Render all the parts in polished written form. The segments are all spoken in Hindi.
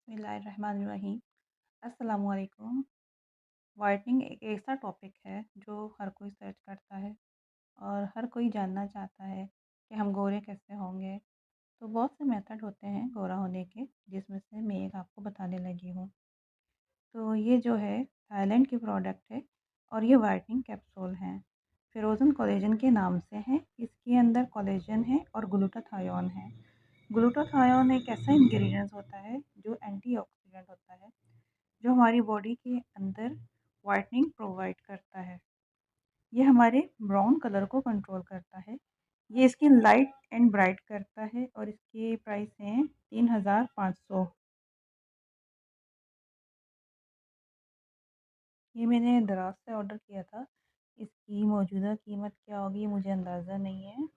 बिस्मिल्लाहिर्रहमानिर्रहीम। अस्सलाम वालेकुम। वाइटनिंग एक ऐसा टॉपिक है जो हर कोई सर्च करता है और हर कोई जानना चाहता है कि हम गोरे कैसे होंगे। तो बहुत से मेथड होते हैं गोरा होने के, जिसमें से मैं एक आपको बताने लगी हूँ। तो ये जो है थाईलैंड की प्रोडक्ट है और ये वाइटनिंग कैप्सूल हैं। फ़िरोज़न कोलेजन के नाम से हैं। इसके अंदर कोलेजन है और ग्लूटाथायोन है। ग्लूटाथायोन एक ऐसा इंग्रेडिएंट्स होता है जो एंटीऑक्सीडेंट होता है, जो हमारी बॉडी के अंदर वाइटनिंग प्रोवाइड करता है। ये हमारे ब्राउन कलर को कंट्रोल करता है। ये स्किन लाइट एंड ब्राइट करता है और इसकी प्राइस है 3500। ये मैंने दराज से ऑर्डर किया था। इसकी मौजूदा कीमत क्या होगी मुझे अंदाज़ा नहीं है।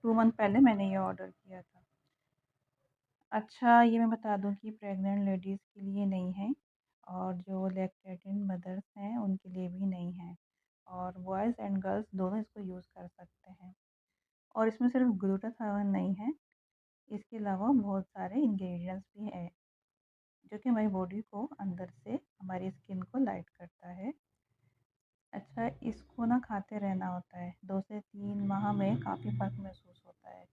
2 मंथ पहले मैंने ये ऑर्डर किया था। अच्छा, ये मैं बता दूँ कि प्रेग्नेंट लेडीज़ के लिए नहीं है और जो लैक्टेटिंग मदर्स हैं उनके लिए भी नहीं है, और बॉयज़ एंड गर्ल्स दोनों इसको यूज़ कर सकते हैं। और इसमें सिर्फ ग्लूटाथायोन नहीं है, इसके अलावा बहुत सारे इंग्रेडिएंट्स भी हैं जो कि हमारी बॉडी को अंदर से हमारी स्किन को लाइट करता है। अच्छा, इसको ना खाते रहना होता है। 2 से 3 माह में काफ़ी फ़र्क महसूस होता है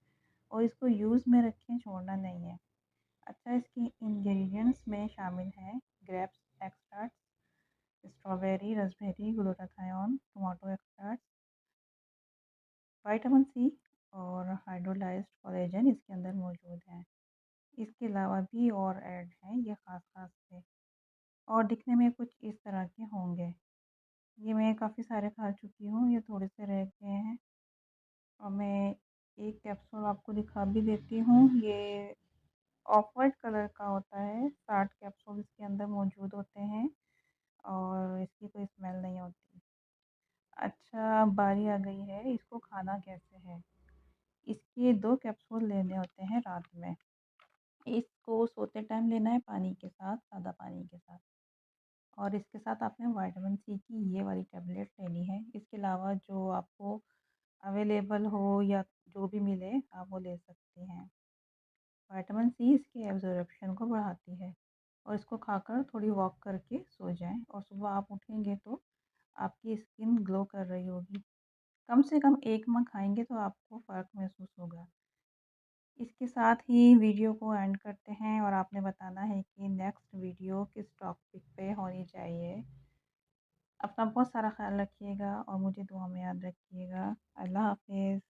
और इसको यूज़ में रखें, छोड़ना नहीं है। अच्छा, इसके इंग्रेडिएंट्स में शामिल हैं grapes extract, strawberry, raspberry, glutathione, tomato extract, vitamin C और हाइड्रोलाइज्ड कोलेजन इसके अंदर मौजूद हैं। इसके अलावा भी और ऐड हैं ये ख़ास से, और दिखने में कुछ इस तरह के होंगे। ये मैं काफ़ी सारे खा चुकी हूँ, ये थोड़े से रह गए हैं और मैं एक कैप्सूल आपको दिखा भी देती हूँ। ये ऑफ वाइट कलर का होता है। 60 कैप्सूल इसके अंदर मौजूद होते हैं और इसकी कोई स्मेल नहीं होती। अच्छा, बारी आ गई है इसको खाना कैसे है। इसके 2 कैप्सूल लेने होते हैं रात में। इसको सोते टाइम लेना है पानी के साथ, सादा पानी के साथ, और इसके साथ आपने विटामिन सी की ये वाली टैबलेट लेनी है। इसके अलावा जो आपको अवेलेबल हो या जो भी मिले आप वो ले सकते हैं। विटामिन सी इसके एब्ज़ॉर्प्शन को बढ़ाती है, और इसको खाकर थोड़ी वॉक करके सो जाएँ और सुबह आप उठेंगे तो आपकी स्किन ग्लो कर रही होगी। कम से कम 1 माह खाएँगे तो आपको फ़र्क महसूस होगा। इसके साथ ही वीडियो को एंड करते हैं और आपने बताना है कि नेक्स्ट वीडियो किस टॉपिक पे होनी चाहिए। अपना बहुत सारा ख़्याल रखिएगा और मुझे दुआ में याद रखिएगा। अल्लाह हाफ़िज़।